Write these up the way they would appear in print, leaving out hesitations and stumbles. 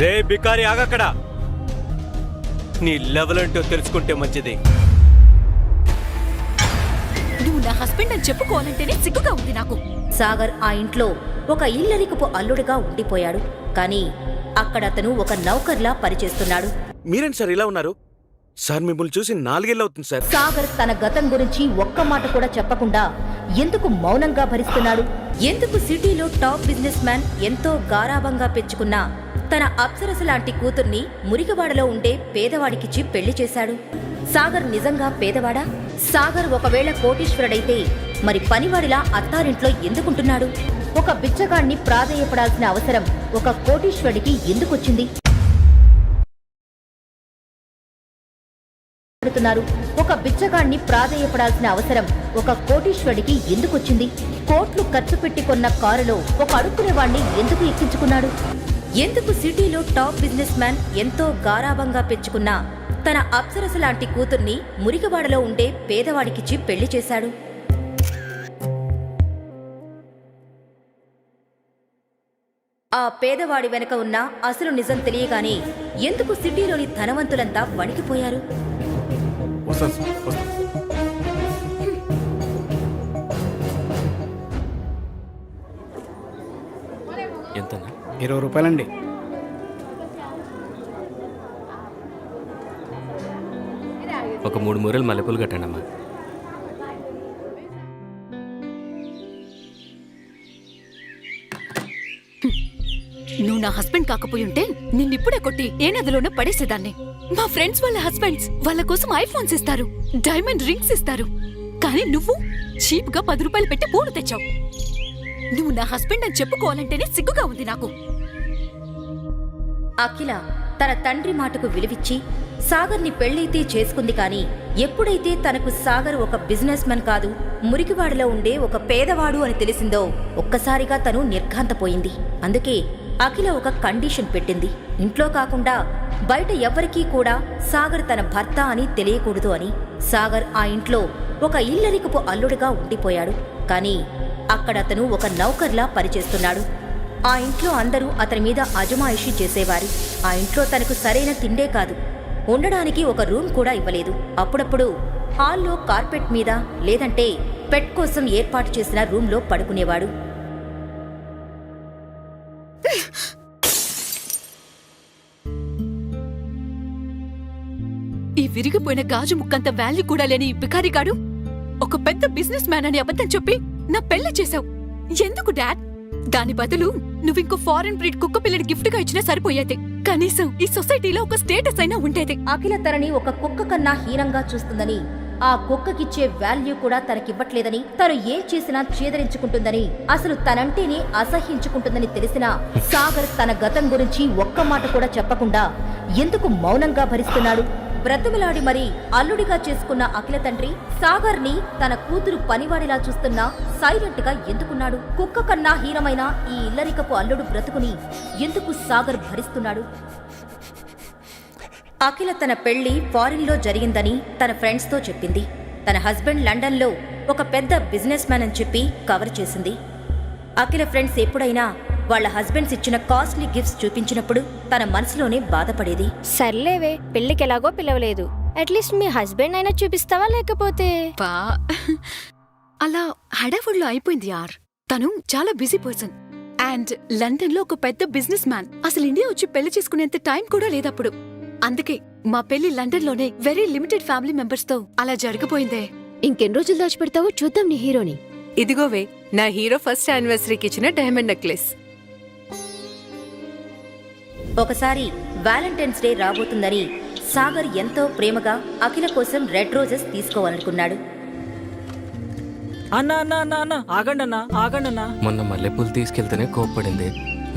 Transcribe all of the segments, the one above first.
రే బికారి ఆగక్కడ. నీ లెవెల్ అంటూ తెలుసుకుంటే మంచిది. నువ్వు నా హస్బెండ్ అని చెప్పుకోవాలంటేనే సిగ్గుగా ఉంది నాకు. సాగర్ ఆ ఇంట్లో ఒక ఇల్లరికపు అల్లుడిగా ఉండిపోయాడు. కానీ అక్కడ అతను ఒక నౌకర్లా పనిచేస్తున్నాడు. మీరేంటి సార్ ఇలా ఉన్నారు? సార్ మిమ్మల్ని చూసి 4 ఏళ్ళు అవుతుంది సార్. సాగర్ తన గతం గురించి ఒక్క మాట కూడా చెప్పకుండా ఎందుకు మౌనంగా భరిస్తున్నాడు? ఎందుకు సిటీలో టాప్ బిజినెస్ మ్యాన్ ఎంతో గారాబంగా పెంచుకున్న తన అప్సరస లాంటి కూతుర్ని మురికివాడలో ఉండే పేదవాడికిచ్చి పెళ్లి చేశాడు? సాగర్ నిజంగా పేదవాడా? సాగర్ ఒకవేళ కోటీశ్వరుడైతే మరి పనివాడిలా అత్తారింట్లో ఎందుకుంటున్నాడు? ఒక బిచ్చగాణ్ణి ప్రాధేయపడాల్సిన అవసరం ఒక కోటీశ్వరుడికి ఎందుకొచ్చింది? ఒక బిచ్చగాణ్ణి ప్రాధేయపడాల్సిన అవసరం ఒక కోటీశ్వరుడికి ఎందుకొచ్చింది? కోట్లు ఖర్చు పెట్టి కొన్న కారులో ఒక అడుక్కునేవాణ్ణి ఎందుకు ఎక్కించుకున్నాడు? ఎందుకు సిటీలో టాప్ బిజినెస్ మ్యాన్ ఎంతో గారాబంగా పెంచుకున్న తన అప్సరస లాంటి కూతుర్ని మురికివాడలో ఉండే పేదవాడికిచ్చి పెళ్లి చేశాడు? ఆ పేదవాడి వెనక ఉన్న అసలు నిజం తెలియగానే ఎందుకు సిటీలోని ధనవంతులంతా వణికిపోయారు? ఎంతన్నా? 20 రూపాయలండి. ఒక 3 మూరలు మల్లెపూలు కట్టండమ్మా. నువ్వు నా హస్బెండ్ కాకపోయుంటే నిన్నిప్పుడే కొట్టి ఏ నదిలోనే పడేసేదాన్ని. మా ఫ్రెండ్స్ వాళ్ళ హస్బెండ్స్ వాళ్ళ కోసం ఐఫోన్స్ ఇస్తారు, డైమండ్ రింగ్స్ ఇస్తారు. కానీ నువ్వు చీప్ గా 10 రూపాయలు పెట్టి పూలు తెచ్చావు. నువ్వు నా హస్బెండ్ అని చెప్పుకోవాలంటేనే సిగ్గుగా ఉంది నాకు. అఖిల తన తండ్రి మాటకు విలువిచ్చి సాగర్ని పెళ్లైతే చేసుకుంది. కానీ ఎప్పుడైతే తనకు సాగర్ ఒక బిజినెస్ మెన్ కాదు, మురికివాడలో ఉండే ఒక పేదవాడు అని తెలిసిందో ఒక్కసారిగా తను నిర్ఘాంతపోయింది. అందుకే అఖిల ఒక కండిషన్ పెట్టింది. ఇంట్లో కాకుండా బయట ఎవ్వరికీ కూడా సాగర్ తన భర్త అని తెలియకూడదు అని. సాగర్ ఆ ఇంట్లో ఒక ఇల్లరికపు అల్లుడిగా ఉండిపోయాడు. కానీ అక్కడ అతను ఒక నౌకర్లా పనిచేస్తున్నాడు. ఆ ఇంట్లో అందరూ అతని మీద అజమాయిషీ చేసేవారు. ఆ ఇంట్లో తనకు సరైన తిండే కాదు, ఉండడానికి ఒక రూమ్ కూడా ఇవ్వలేదు. అప్పుడప్పుడు హాల్లో కార్పెట్ మీద లేదంటే పెట్ కోసం ఏర్పాటు చేసిన రూమ్లో పడుకునేవాడు. ఈ విరిగిపోయిన గాజు ముక్కంత వాల్యూ కూడా లేని ఈ బికారిగాడు ఒక పెద్ద బిజినెస్ మ్యాన్ అని అబద్ధం చెప్పి నా పెళ్లి చేశావు. ఎందుకు డాడ్? దాని బదులు నువ్వింకో ఫారెన్ బ్రీడ్ కుక్క పిల్లడి గిఫ్ట్ గా ఇచ్చినా సరిపోయేది. కనీసం ఈ సొసైటీలో ఒక స్టేటస్ అయినా ఉండేది. అఖిల తనని ఒక కుక్క కన్నా హీనంగా చూస్తుందని, ఆ కుక్కకిచ్చే వాల్యూ కూడా తనకివ్వట్లేదని, తను ఏం చేసినా చేదరించుకుంటుందని, అసలు తనంటేనే అసహ్యించుకుంటుందని తెలిసినా సాగర్ తన గతం గురించి ఒక్క మాట కూడా చెప్పకుండా ఎందుకు మౌనంగా భరిస్తున్నాడు? బ్రతిమలాడి మరీ అల్లుడిగా చేసుకున్న అఖిల తండ్రి సాగర్ని తన కూతురు పనివాడిలా చూస్తున్నా సైలెంట్ గా ఎందుకున్నాడు? కుక్క కన్నా హీనమైన ఈ ఇల్లరికపు అల్లుడు బ్రతుకుని ఎందుకు సాగర్ భరిస్తున్నాడు? అఖిల తన పెళ్లి ఫారిన్లో జరిగిందని తన ఫ్రెండ్స్తో చెప్పింది. తన హస్బెండ్ లండన్లో ఒక పెద్ద బిజినెస్ మ్యాన్ అని చెప్పి కవర్ చేసింది. అఖిల ఫ్రెండ్స్ ఎప్పుడైనా వాళ్ళ హస్బెండ్స్ ఇచ్చిన కాస్ట్లీ గిఫ్ట్స్ చూపించినప్పుడు తన మనసులోనే బాధపడేది. సర్లేవే, పెళ్లికెలాగో పిలవలేదు, అట్లీస్ట్ మీ హస్బెండ్ అయినా చూపిస్తావా? లేకపోతే అలా హడావుడిలో అయిపోయింది యార్. తను చాలా బిజీ పర్సన్ అండ్ లండన్ లో ఒక పెద్ద బిజినెస్ మ్యాన్. అసలు ఇండియా వచ్చి పెళ్లి చేసుకునేంత టైం కూడా లేదప్పుడు. అందుకే మా పెళ్లి లండన్ లోనే వెరీ లిమిటెడ్ ఫ్యామిలీ మెంబర్స్ తో అలా జరిగిపోయిందే. ఇంకెన్ని రోజులు దాచిపెడతావో చూద్దాం నీ హీరోని. ఇదిగోవే నా హీరో ఫస్ట్ యానివర్సరీకి ఇచ్చిన డైమండ్ నెక్లెస్. ఒకసారి వ్యాలంటైన్స్ డే రాబోతుందని సాగర్ ఎంతో ప్రేమగా అఖిల కోసం రెడ్ రోజెస్ తీసుకోవాలనుకున్నాడు. ఆగండన్నా. మొన్న మల్లెపూలు తీసుకెళ్తేనే కోప్పడింది.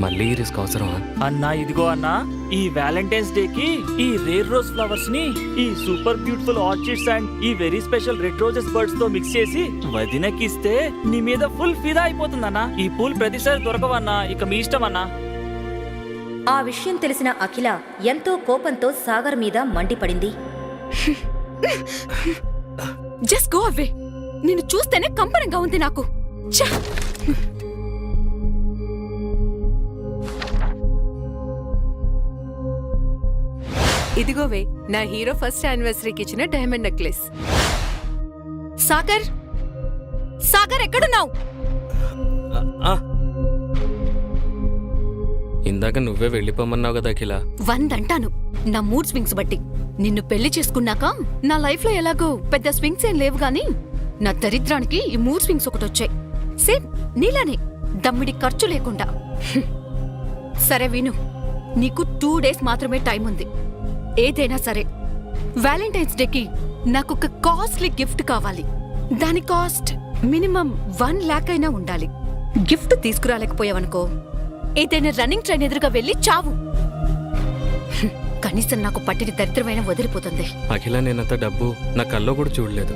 మళ్ళీ ఈ రిస్క్ అవసరమా? అన్నా ఇదిగో అన్నా, ఈ వ్యాలంటైన్స్ డే కి ఈ రేర్ రోజ్ ఫ్లవర్స్ ని ఈ సూపర్ బ్యూటిఫుల్ ఆర్చిడ్స్ అండ్ ఈ very special red roses birds తో మిక్స్ చేసి వదినకిస్తే నీ మీద ఫుల్ ఫిదా అయిపోతుందన్నా. ఈ పూలు ప్రతిసారి దొరకవన్నా, ఇక మీ ఇష్టం అన్నా. ఆ విషయం తెలిసిన అఖిల ఎంతో కోపంతో సాగర్ మీద మండిపడింది. Just go away. నిన్ను చూస్తేనే కంపరంగా ఉంది నాకు. ఇదిగోవే నా హీరో ఫస్ట్ యానివర్సరీకి ఇచ్చిన డైమండ్ నెక్లెస్. సాగర్, సాగర్ ఎక్కడున్నావు? ఆ. ఇందాక నువ్వే వెళ్ళిపోమన్నావు కదా అఖిల. 100 అంటాను నా మూడ్ స్వింగ్స్ బట్టి. నిన్ను పెళ్లి చేసుకున్నాక నా లైఫ్ లో ఎలాగో పెద్ద స్వింగ్స్ ఏం లేవు గాని నా దరిద్రానికి ఈ మూడ్ స్వింగ్స్ ఒకటొచ్చాయి. సేమ్ నీలానే, దమ్మిడి ఖర్చు లేకుండా. సరే విను, నీకు 2 డేస్ మాత్రమే టైం ఉంది. ఏదైనా సరే వ్యాలంటైన్స్ డేకి నాకొక కాస్ట్లీ గిఫ్ట్ కావాలి. దాని కాస్ట్ మినిమం 1 లాక్ అయినా ఉండాలి. గిఫ్ట్ తీసుకురాలేకపోయావనుకో ఏదైనా రన్నింగ్ ట్రైన్ ఎదురుగా వెళ్ళి చావు. కనీసం నాకు పట్టిన దరిద్రమైన వదిలిపోతుంది. అఖిల, నేనంత డబ్బు నా కల్లో కూడా చూడలేదు.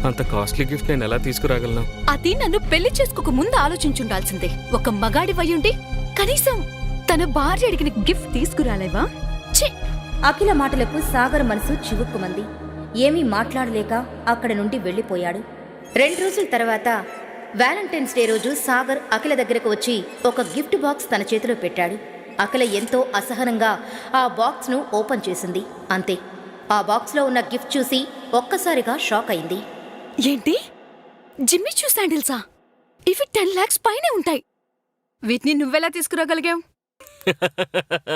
అంత కాస్ట్లీ గిఫ్ట్ నేను ఎలా తీసుకురాగలను? అది నన్ను పెళ్లి చేసుకోక ముందు ఆలోచించుండాల్సిందే. ఒక మగాడి వయ్యుండి కనీసం తన భార్య అడిగిన గిఫ్ట్ తీసుకురాలేవా? ఛీ! అఖిల మాటలకు సాగర్ మనసు చివుక్కుమంది. ఏమీ మాట్లాడలేక అక్కడ నుండి వెళ్లిపోయాడు. 2 రోజుల తర్వాత వ్యాలంటైన్స్ డే రోజు సాగర్ అఖిల దగ్గరకు వచ్చి ఒక గిఫ్ట్ బాక్స్ తన చేతిలో పెట్టాడు. అఖిల ఎంతో అసహనంగా ఆ బాక్స్ను ఓపెన్ చేసింది. అంతే, ఆ బాక్స్లో ఉన్న గిఫ్ట్ చూసి ఒక్కసారిగా షాక్ అయింది. ఏంటి? జిమ్మీ చూ శాండిల్సా? ఇవి 10 లాక్స్ పైనే ఉంటాయి. వీటిని నువ్వెలా తీసుకురాగలిగావు?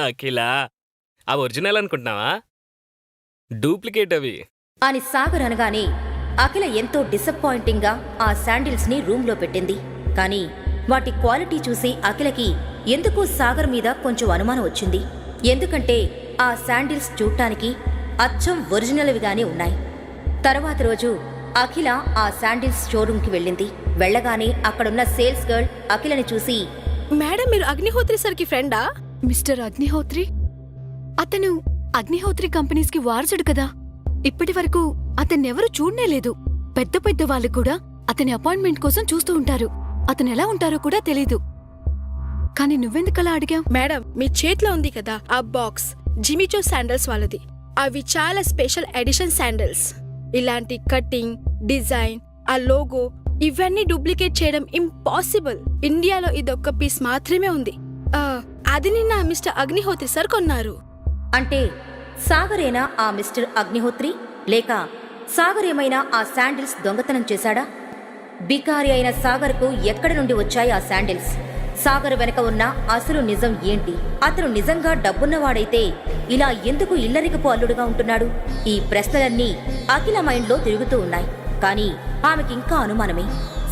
అఖిల, ఆ ఒరిజినల్ అనుకుంటున్నావా? డూప్లికేట్ అవి అని సాగర్ అనగానే అఖిల ఎంతో డిసప్పాయింటింగ్గా ఆ శాండిల్స్ ని రూంలో పెట్టింది. కానీ వాటి క్వాలిటీ చూసి అఖిలకి ఎందుకో సాగర్ మీద కొంచెం అనుమానం వచ్చింది. ఎందుకంటే ఆ శాండిల్స్ చూడటానికి అచ్చం ఒరిజినల్విగానే ఉన్నాయి. తర్వాత రోజు అఖిల ఆ శాండిల్స్ షోరూంకి వెళ్ళింది. వెళ్ళగానే అక్కడున్న సేల్స్ గర్ల్ అఖిలని చూసి, మేడం, మీరు అగ్నిహోత్రి సార్కి ఫ్రెండా? మిస్టర్ అగ్నిహోత్రి? అతను అగ్నిహోత్రి కంపెనీస్కి వారసుడు కదా. ఇప్పటి వరకు అతన్నెవరూ చూడనేలేదు. పెద్ద పెద్ద వాళ్ళు కూడా అతని అపాయింట్మెంట్ కోసం చూస్తూ ఉంటారు. అతను ఎలా ఉంటారో కూడా తెలీదు. కానీ నువ్వెందుకలా అడిగావు? మేడం, మీ చేతిలో ఉంది కదా ఆ బాక్స్, జిమిచో శాండల్స్ వాళ్ళది. అవి చాలా స్పెషల్ ఎడిషన్ శాండల్స్. ఇలాంటి కటింగ్, డిజైన్, ఆ లోగో ఇవన్నీ డూప్లికేట్ చేయడం ఇంపాసిబుల్. ఇండియాలో ఇదొక్క పీస్ మాత్రమే ఉంది. అది నిన్న మిస్టర్ అగ్నిహోత్రి సార్ కొన్నారు. అంటే సాగరేనా ఆ మిస్టర్ అగ్నిహోత్రి? లేక సాగర్ ఏమైనా ఆ శాండిల్స్ దొంగతనం చేశాడా? బికారి అయిన సాగర్కు ఎక్కడి నుండి వచ్చాయి ఆ శాండిల్స్? సాగర్ వెనక ఉన్న అసలు నిజం ఏంటి? అతను నిజంగా డబ్బున్నవాడైతే ఇలా ఎందుకు ఇల్లరికపు అల్లుడుగా ఉంటున్నాడు? ఈ ప్రశ్నలన్నీ అఖిల మైండ్లో తిరుగుతూ ఉన్నాయి. కానీ ఆమెకింకా అనుమానమే.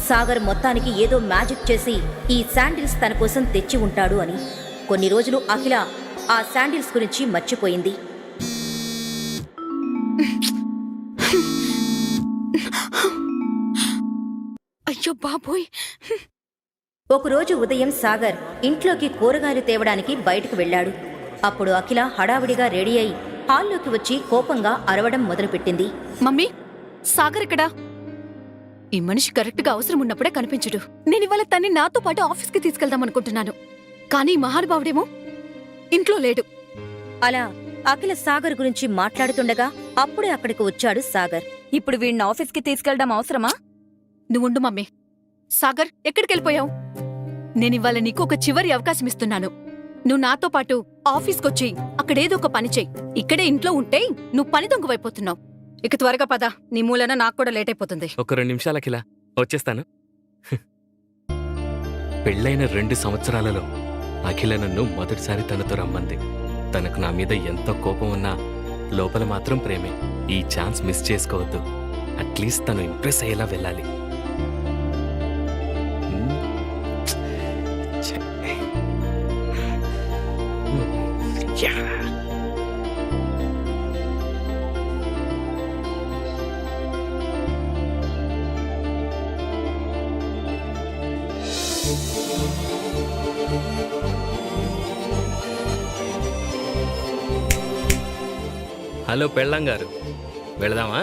సాగర్ మొత్తానికి ఏదో మ్యాజిక్ చేసి ఈ శాండిల్స్ తన కోసం తెచ్చి ఉంటాడు అని. కొన్ని రోజులు అఖిల ఆ శాండిల్స్ గురించి మర్చిపోయింది. అయ్యో బాబోయ్! ఒకరోజు ఉదయం సాగర్ ఇంట్లోకి కూరగాయలు తేవడానికి బయటకు వెళ్లాడు. అప్పుడు అఖిల హడావిడిగా రెడీ అయి హాల్లోకి వచ్చి కోపంగా అరవడం మొదలుపెట్టింది. మమ్మీ, సాగర్ ఎక్కడా? ఈ మనిషి కరెక్ట్గా అవసరం ఉన్నప్పుడే కనిపించడు. నేనివాళ తన్ని నాతో పాటు ఆఫీస్కి తీసుకెళ్దామనుకుంటున్నాను. కానీ మహానుభావుడేమో ఇంట్లో లేడు. అలా అఖిల సాగర్ గురించి మాట్లాడుతుండగా అప్పుడే అక్కడికి వచ్చాడు సాగర్. ఇప్పుడు వీణ్ణి ఆఫీస్కి తీసుకెళ్దాం అవసరమా? నువ్వుండు మమ్మీ. సాగర్, ఎక్కడికెళ్ళిపోయావు? నేనివాళ నీకు ఒక చివరి అవకాశం ఇస్తున్నాను. నువ్వు నాతో పాటు ఆఫీస్కొచ్చి అక్కడేదో ఒక పని చెయ్యి. ఇక్కడే ఇంట్లో ఉంటే నువ్వు పని దొంగవైపోతున్నావు. ఇక త్వరగా పద, నీ మూలన నాకు కూడా లేట్ అయిపోతుంది. ఒక 2 నిమిషాలు అఖిల, వచ్చేస్తాను. పెళ్ళైన 2 సంవత్సరాలలో అఖిల నన్ను మొదటిసారి తనతో రమ్మంది. తనకు నా మీద ఎంతో కోపం ఉన్నా లోపల మాత్రం ప్రేమే. ఈ ఛాన్స్ మిస్ చేసుకోవద్దు. అట్లీస్ట్ తను ఇంప్రెస్ అయ్యేలా వెళ్ళాలి. హలో పెళ్ళం గారు, వెళదామా?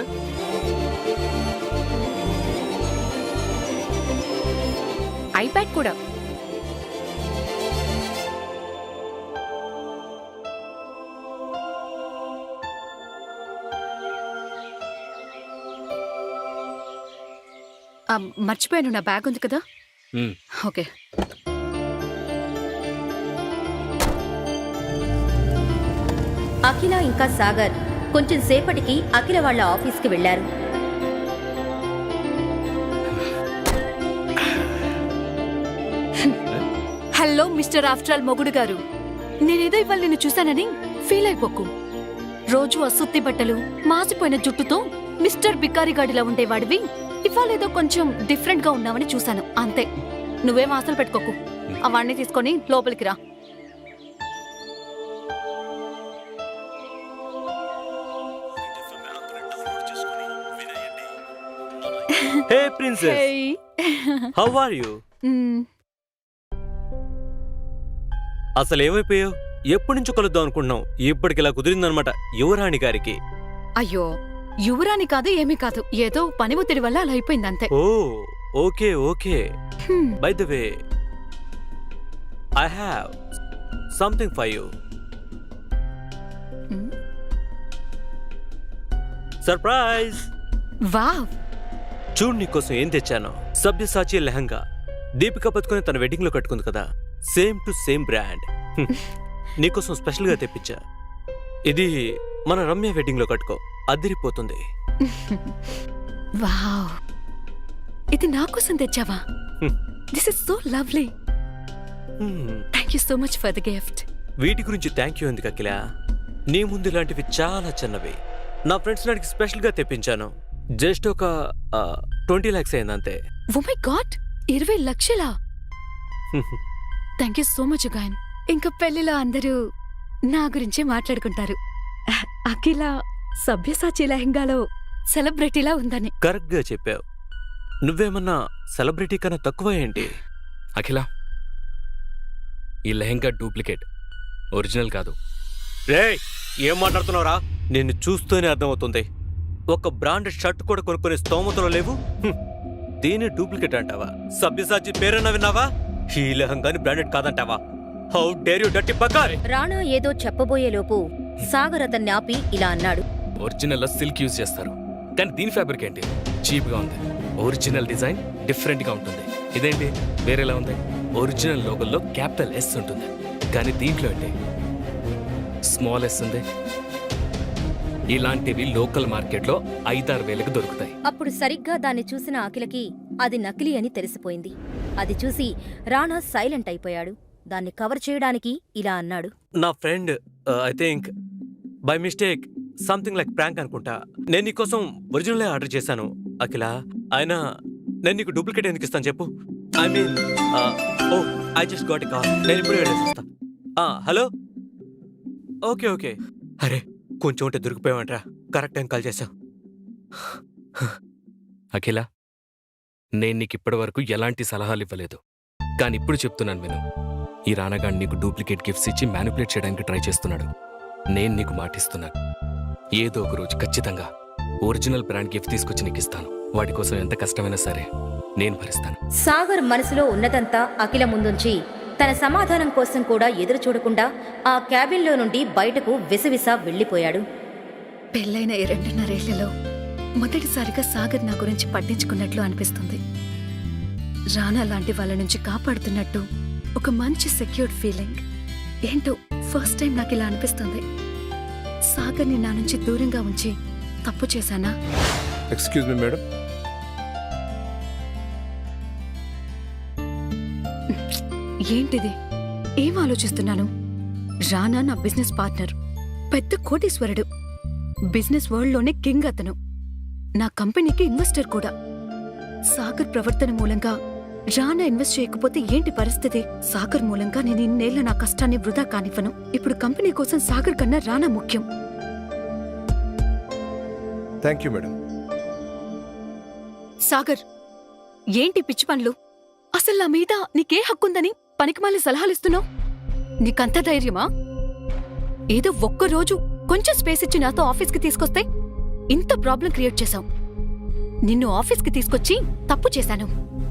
ఐప్యాడ్ కూడా. మర్చిపోయాను, నా బ్యాగ్ ఉంది కదా. ఓకే. అఖిల ఇంకా సాగర్ కొంచెం సేపటికి అఖిల వాళ్ళ ఆఫీస్కి వెళ్లారు. హలో మిస్టర్ ఆఫ్టర్ ఆల్ మొగుడు గారు, నేనేదో ఇవాళ నిన్ను చూశానని ఫీల్ అయిపోకు. రోజు అసుత్తి బట్టలు, మాసిపోయిన జుట్టుతో మిస్టర్ బికారిగాడిలా ఉండేవాడివి ఇవాళ ఏదో కొంచెం డిఫరెంట్ గా ఉన్నావని చూశాను, అంతే. నువ్వేం ఆశలు పెట్టుకోకు. అవన్నీ తీసుకొని లోపలికి రా. హే ప్రిన్సెస్, హౌ ఆర్ యు? అసలు ఏమైపోయావు? ఎప్పటి నుంచో కలుద్దాం అనుకుంటున్నాం, ఇప్పటికిలా కుదిరిందనమాట యువరాణి గారికి. అయ్యో, యువరాని కాదు ఏమీ కాదు, ఏదో పని ఒత్తిడి వల్ల అలా అయిపోయింది అంతే. Oh okay okay. By the way, I have something for you. Surprise! Wow, చూడు నీకోసం ఏం తెచ్చాను. సబ్యసాచి లెహంగా దీపిక పత్తుకొని తన వెడ్డింగ్ లో కట్టుకుంది కదా, సేమ్ టు సేమ్ బ్రాండ్. నీకోసం స్పెషల్ గా తెప్పించా. ఇది మన రమ్య వెడ్డింగ్ లో కట్టుకో, అదిరిపోతుంది. వావ్, ఇది నా కోసం తెచ్చావా? This is so lovely. Thank you so much for the gift. వీటి గురించి థ్యాంక్ యూ ఎందుకు అఖిల? నీ ముందు ఇలాంటివి చాలా చిన్నవి. నా ఫ్రెండ్స్ నాడికి స్పెషల్ గా తెప్పించాను. జస్ట్ ఒక 20 lakhs అయింది అంతే. ఓ మై గాడ్, 20 లక్షలా? థ్యాంక్ యూ సో మచ్ గాయన్. ఇంకా పెళ్లిలో అందరూ నా గురించే మాట్లాడుకుంటారు. అఖిల సభ్యసాచి లెహంగాలో సెలబ్రిటీలా ఉందని. కరెక్ట్ గా చెప్పావు. నువ్వేమన్నా సెలబ్రిటీ కన్నా తక్కువ ఏంటి? అఖిల, ఈ లెహంగా డూప్లికేట్, ఒరిజినల్ కాదు. రే, ఏం మాట్లాడుతున్నావురా? నిన్ను చూస్తూనే అర్థమవుతుంది. ఒక బ్రాండెడ్ షర్ట్ కూడా కొనుక్కునే స్తోమతలో లేవు. దీని డూప్లికేట్ అంటావా? సభ్యసాచి పేరన్నా విన్నావా? ఈ లెహంగాని బ్రాండెడ్ కాదంటావా? హౌ డేర్ యు డర్టీ బకార్! రాణా ఏదో చెప్పబోయేలోపు సాగర్ అతన్ని ఆపి ఇలా అన్నాడు. ఒరిజినల్ లో సిల్క్ యూజ్ చేస్తారు, కానీ దీని ఫ్యాబ్రిక్ ఏంటి? చీప్ గా ఉంది. ఒరిజినల్ డిజైన్ డిఫరెంట్ గా ఉంటుంది. ఇదేంటి వేరేలా ఉంది? ఒరిజినల్ లోగోలో క్యాపిటల్ ఎస్ ఉంటుంది, కానీ దీంట్లో ఏంటి స్మాల్ ఎస్ ఉంది. ఇలాంటివి లోకల్ మార్కెట్లో 5-6 వేలకు దొరుకుతాయి. అప్పుడు సరిగ్గా దాన్ని చూసిన అఖిలకి అది నకిలీ అని తెలిసిపోయింది. అది చూసి రాణా సైలెంట్ అయిపోయాడు. దాన్ని కవర్ చేయడానికి ఇలా అన్నాడు. నా friend I think by mistake something like prank అనుకుంటా. నేను నీకోసం ఒరిజినల్ ఆర్డర్ చేశాను అఖిల. అయినా నేను నీకు డూప్లికేట్ ఎందుకు ఇస్తాను చెప్పు? I mean oh I just got a call. నేను ఇప్పుడు వెళ్ళేస్తా. Hello, okay okay. అరే, కొంచెం ఉంటే దొరికిపోయావంట్రా. కరెక్ట్ టైం కాల్ చేశావు. అఖిల, నేను నీకు ఇప్పటి వరకు ఎలాంటి సలహాలు ఇవ్వలేదు, కానీ ఇప్పుడు చెప్తున్నాను విను. ఈ రానగాడు నీకు డూప్లికేట్ గిఫ్ట్స్ ఇచ్చి మ్యానిపులేట్ చేయడానికి ట్రై చేస్తున్నాడు. నేను నీకు మాటిస్తున్నాను, ఏదో ఒక రోజు ఖచ్చితంగా ఒరిజినల్ బ్రాండ్ గిఫ్ట్ తీసుకొచ్చి నీకు ఇస్తాను. వాడి కోసం ఎంత కష్టమైనా సరే నేను భరిస్తాను. సాగర్ మనసులో ఉన్నదంతా అఖిల ముందుంచి తన సమాధానం కోసం కూడా ఎదురు చూడకుండా ఆ క్యాబిన్లో నుండి బయటకు విసవిసా వెళ్లిపోయాడు. పెళ్ళైన 2.5 ఏళ్లలో మొదటిసారిగా సాగర్ నా గురించి పట్టించుకున్నట్లు అనిపిస్తుంది. రానా లాంటి వాళ్ళ నుంచి కాపాడుతున్నట్టు ఒక మంచి సెక్యూర్డ్ ఫీలింగ్. ఏంటో ఫస్ట్ టైం నాకు ఇలా అనిపిస్తుంది. సాగర్ని నా నుంచి దూరంగా ఉంచి తప్పు చేశానా? Excuse me madam. ఏంటిది? ఏం ఆలోచిస్తున్నాను? రానా నా బిజినెస్ పార్ట్నర్, పెద్ద కోటీశ్వరుడు, బిజినెస్ వరల్డ్లోనే కింగ్ అతను, నా కంపెనీకి ఇన్వెస్టర్ కూడా. సాగర్ ప్రవర్తన మూలంగా రానా ఇన్వెస్ట్ చేయకపోతే ఏంటి పరిస్థితి? సాగర్ మూలంగా నేను ఇన్నేళ్ల నా కష్టాన్ని వృధా కానివ్వను. ఇప్పుడు కంపెనీ కోసం సాగర్ కన్నా రానా ముఖ్యం. Thank you madam. సాగర్, ఏంటి పిచ్చి పనులు? అసలు నా మీద నీకే హక్కుందని పనికిమాలి సలహాలిస్తున్నావు? నీకంత ధైర్యమా? ఏదో ఒక్కరోజు కొంచెం స్పేస్ ఇచ్చి నాతో ఆఫీస్కి తీసుకొస్తే ఇంత ప్రాబ్లం క్రియేట్ చేశావు. నిన్ను ఆఫీస్కి తీసుకొచ్చి తప్పు చేశాను.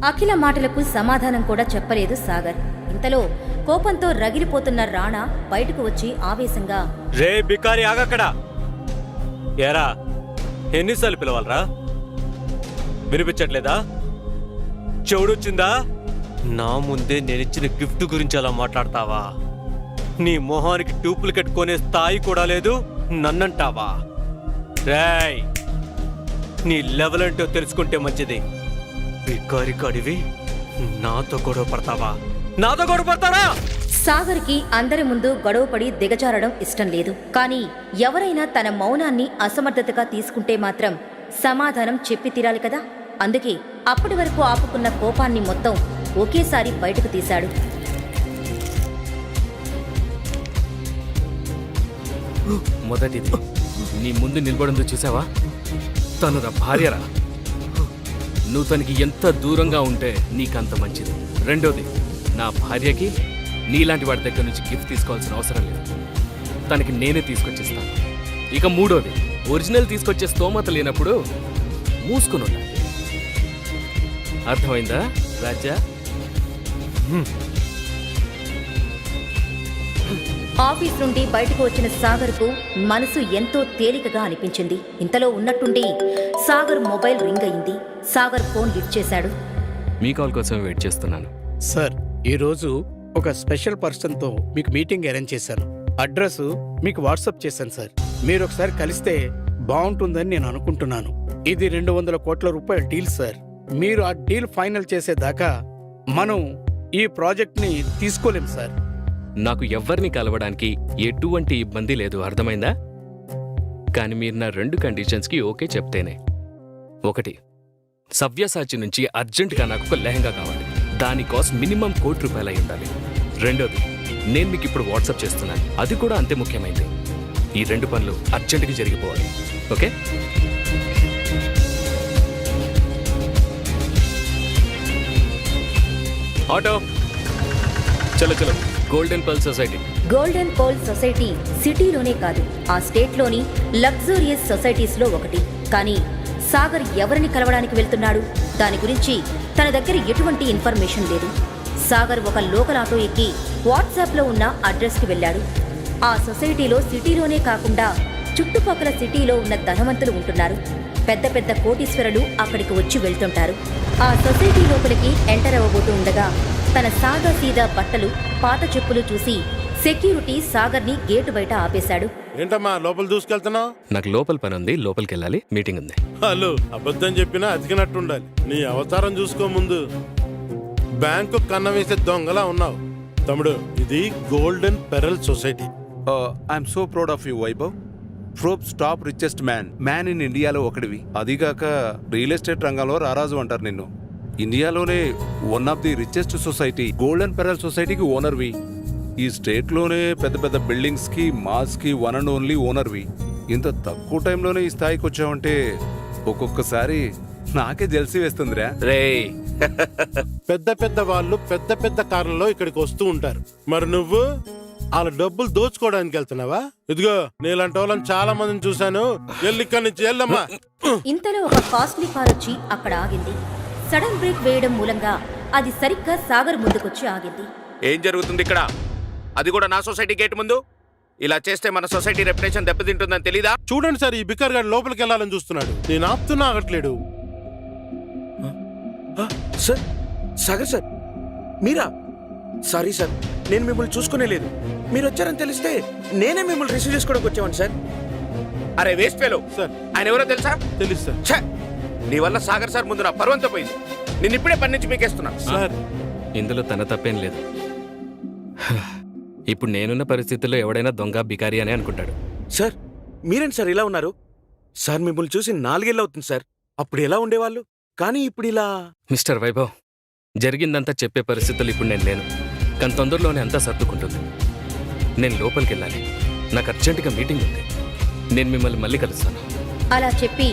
అఖిల మాటలకు సమాధానం కూడా చెప్పలేదు సాగర్. ఇంతలో కోపంతో రగిలిపోతున్న రాణా బయటకు వచ్చి ఆవేశంగా, రే బికారి, ఆగక్కడా. ఏరా, ఎన్నిసార్లు పిలవాలరా? వినిపించట్లేదా? చెవుడొచ్చిందా? నా ముందే నేనిచ్చిన గిఫ్ట్ గురించి అలా మాట్లాడతావా? నీ మొహానికి డూప్లికేట్ కొనే స్థాయి కూడా లేదు, నన్నంటావా? రేయ్, నీ లెవెల్ ఏంటో తెలుసుకుంటే మంచిది. బికారి కాడివి నాతో గొడవ పడతావా? నాతో గొడవ పడతారా? సాగర్కి అందరి ముందు గొడవపడి దిగజారడం ఇష్టం లేదు. కానీ ఎవరైనా తన మౌనాన్ని అసమర్థతగా తీసుకుంటే మాత్రం సమాధానం చెప్పి తీరాలి కదా. అందుకే అప్పటి వరకు ఆపుకున్న కోపాన్ని మొత్తం ఒకేసారి బయటకు తీశాడు. మొదటిది, నీ ముందు నిలబడిందో చూసావా? తను నా భార్యరా. నువ్వు తనకి ఎంత దూరంగా ఉంటే నీకంత మంచిది. రెండోది, నా భార్యకి నీలాంటి వాడి దగ్గర నుంచి గిఫ్ట్ తీసుకోవాల్సిన అవసరం లేదు, తనకి నేనే తీసుకొచ్చేస్తాను. ఇక మూడోది, ఒరిజినల్ తీసుకొచ్చే స్తోమత లేనప్పుడు మూసుకుని ఉండాలి. అర్థమైందా రాజా? ఆఫీస్ నుండి బయటకు వచ్చిన సాగర్కు మనసు ఎంతో తేలికగా అనిపించింది. ఇంతలో ఉన్నట్టుండి సాగర్ మొబైల్ రింగ్ అయింది. సాగర్ ఫోన్ లిఫ్ట్ చేశాడు. మీ కాల్ కోసం వెయిట్ చేస్తున్నాను. సార్, ఈరోజు ఒక స్పెషల్ పర్సన్తో మీకు మీటింగ్ అరేంజ్ చేశాను. అడ్రస్ మీకు వాట్సాప్ చేశాను సార్. మీరు ఒకసారి కలిస్తే బాగుంటుందని నేను అనుకుంటున్నాను. ఇది 200 కోట్ల రూపాయల డీల్ సార్. మీరు ఆ డీల్ ఫైనల్ చేసేదాకా మనం ఈ ప్రాజెక్ట్ని తీసుకోలేం సార్. నాకు ఎవ్వరిని కలవడానికి ఎటువంటి ఇబ్బంది లేదు, అర్థమైందా? కానీ మీరు నా 2 కండిషన్స్కి ఓకే చెప్తేనే. ఒకటి, సవ్యసాచి నుంచి అర్జెంటుగా నాకు ఒక లెహంగా కావాలి. దాని కాస్ట్ మినిమం ₹1,00,00,000 అయి ఉండాలి. రెండోది, నేను మీకు ఇప్పుడు వాట్సాప్ చేస్తున్నాను, అది కూడా అంతే ముఖ్యమైనది. ఈ 2 పనులు అర్జెంటుగా జరిగిపోవాలి. ఓకే? ఆటో చలో చలో. Golden pearl society. Golden pearl society సిటీలోనే కాదు, ఆ స్టేట్లోని లగ్జూరియస్ సొసైటీస్లో ఒకటి. కానీ సాగర్ ఎవరిని కలవడానికి వెళ్తున్నాడు, దాని గురించి తన దగ్గర ఎటువంటి ఇన్ఫర్మేషన్ లేదు. సాగర్ ఒక లోకల్ ఆటో ఎక్కి వాట్సాప్లో ఉన్న అడ్రస్కి వెళ్ళాడు. ఆ సొసైటీలో సిటీలోనే కాకుండా చుట్టుపక్కల సిటీలో ఉన్న ధనవంతులు ఉంటున్నారు. పెద్ద పెద్ద కోటీశ్వరులు అక్కడికి వచ్చి వెళ్తుంటారు. ఆ సొసైటీ లోపలికి ఎంటర్ అవ్వబోతూ ఉండగా తన సాదా సీదా బట్టలు, పాత చెప్పులు చూసి సెక్యూరిటీ సాగర్ని గేటు బయట ఆపేశాడు. ఏంటమ్మా లోపల దూసుకెళ్తున్నావు? నాకు లోపల పని ఉంది, లోపలికి వెళ్ళాలి, మీటింగ్ ఉంది. హలో, అబద్ధం చెప్పినా అతికినట్టు ఉండాలి. నీ అవతారం చూసుకో ముందు. బ్యాంకు కన్న వేసే దొంగలా ఉన్నావు. తమ్ముడు, ఇది golden pearl society. I'm so proud of you Vaibhav. Forbes top richest man in ఇండియాలో ఒకటివి. అదిగాక రియల్ ఎస్టేట్ రంగంలో రారాజు అంటారు నిన్ను. ఇండియాలోనే one of the richest society golden pearl సొసైటీకి ఓనర్వి. ఈ స్టేట్లోనే పెద్ద పెద్ద బిల్డింగ్స్కి, మాల్స్కి వన్ అండ్ ఓన్లీ ఓనర్వి. ఇంత తక్కువ టైంలోనే ఈ స్థాయికి వచ్చావంటే ఒక్కొక్కసారి నాకే జెల్సీ వేస్తుందిరా. రే, పెద్ద పెద్ద వాళ్ళు పెద్ద పెద్ద కార్లలో ఇక్కడికి వస్తూ ఉంటారు. మరి నువ్వు వాళ్ళ డబ్బులు దోచుకోవడానికి వెళ్తున్నావా? ఇదిగో, నీలాంటి వాళ్ళని చాలా మందిని చూశాను. ఇక్కడి నుంచి వెళ్ళమ్మా. ఇంతలో ఒక కాస్ట్లీ కార్ వచ్చి అక్కడ ఆగింది. సడన్ బ్రేక్ వేయడం మూలంగా అది సరిగ్గా సాగర్ ముందుకొచ్చి ఆగింది. ఏం జరుగుతుంది ఇక్కడ? అది కూడా నా సొసైటీ గేట్ ముందు. ఇలా చేస్తే మన సొసైటీ రెప్యుటేషన్ దెబ్బతింటుందని తెలీదా? చూడండి సార్, ఈ బికార్ గారు లోపలికి వెళ్ళాలని చూస్తున్నాడు. నేను ఆపుతున్నా, ఆగట్లేడు. సార్, సాగర్ సార్, మీరా? సారీ సార్, నేను మిమ్మల్ని చూసుకునే లేదు. మీరు వచ్చారని తెలిస్తే నేనే మిమ్మల్ని రిసీవ్ చేసుకోవడానికి వచ్చామండి సార్. అరే వేస్ట్ ఫెలో సార్, ఆయన ఎవరో తెలుసా? తెలుసు సార్. ఛ! నీ వల్ల సాగర్ సార్ ముందు నా పరువంతో పోయింది. నేను ఇప్పుడే పని నుంచి మీకేస్తున్నా సార్. ఇందులో తన తప్పేం లేదు. ఇప్పుడు నేనున్న పరిస్థితుల్లో ఎవడైనా దొంగ, బికారి అని అనుకుంటాడు. సార్, మీరేంటి సార్ ఇలా ఉన్నారు? సార్ మిమ్మల్ని చూసి 4 ఏళ్ళు అవుతుంది సార్. అప్పుడు ఎలా ఉండేవాళ్ళు, కానీ ఇప్పుడు ఇలా. మిస్టర్ వైభవ్, జరిగిందంతా చెప్పే పరిస్థితులు ఇప్పుడు నేను లేను. కానీ తొందరలోనే అంతా సర్దుకుంటుంది. నేను లోపలికి వెళ్ళాలి, నాకు అర్జెంటుగా మీటింగ్ ఉంది. నేను మిమ్మల్ని మళ్ళీ కలుస్తాను. అలా చెప్పి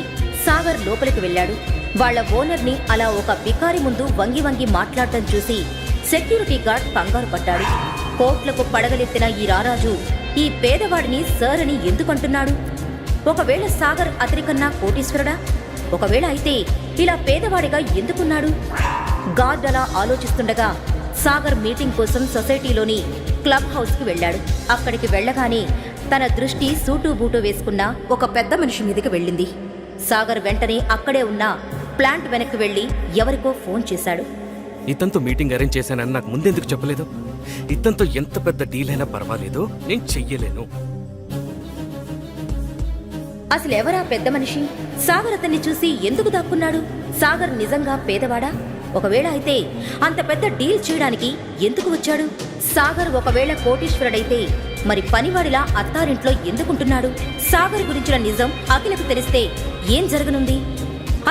సాగర్ లోపలికి వెళ్ళాడు. వాళ్ల ఓనర్ని అలా ఒక బికారి ముందు వంగి వంగి మాట్లాడటం చూసి సెక్యూరిటీ గార్డ్ కంగారు పడ్డాడు. కోట్లకు పడగలెత్తిన ఈ రారాజు ఈ పేదవాడిని సర్ అని ఎందుకంటున్నాడు? ఒకవేళ సాగర్ అతనికన్నా కోటీశ్వరుడా? ఒకవేళ అయితే ఇలా పేదవాడిగా ఎందుకున్నాడు? గార్డ్ అలా ఆలోచిస్తుండగా సాగర్ మీటింగ్ కోసం సొసైటీలోని క్లబ్ హౌస్కి వెళ్ళాడు. అక్కడికి వెళ్ళగానే తన దృష్టి సూటు బూటు వేసుకున్న ఒక పెద్ద మనిషి మీదకి వెళ్ళింది. సాగర్ వెంటనే అక్కడే ఉన్న ప్లాంట్ వెనక్కి వెళ్లి ఎవరికో ఫోన్ చేశాడు. ఇతనితో మీటింగ్ అరేంజ్ చేశానని నాకు ముందెందుకు చెప్పలేదు? ఇతనితో ఎంత పెద్ద డీల్ అయినా పర్వాలేదు, నేను చెయ్యలేను. అసలు ఎవరా పెద్ద మనిషి? సాగర్ అతన్ని చూసి ఎందుకు దాక్కున్నాడు? సాగర్ నిజంగా పేదవాడా? ఒకవేళ అయితే అంత పెద్ద డీల్ చేయడానికి ఎందుకు వచ్చాడు? సాగర్ ఒకవేళ కోటీశ్వరుడైతే మరి పనివాడిలా అత్తారింట్లో ఎందుకుంటున్నాడు? సాగర్ గురించిన నిజం అఖిలకు తెలిస్తే ఏం జరగనుంది?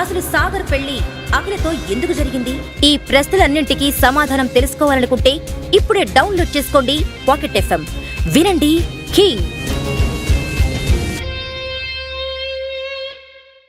అసలు సాగర్ పెళ్లి అఖిలతో ఎందుకు జరిగింది? ఈ ప్రశ్నలన్నింటికీ సమాధానం తెలుసుకోవాలనుకుంటే ఇప్పుడే డౌన్లోడ్ చేసుకోండి పాకెట్ FM. వినండి కింగ్.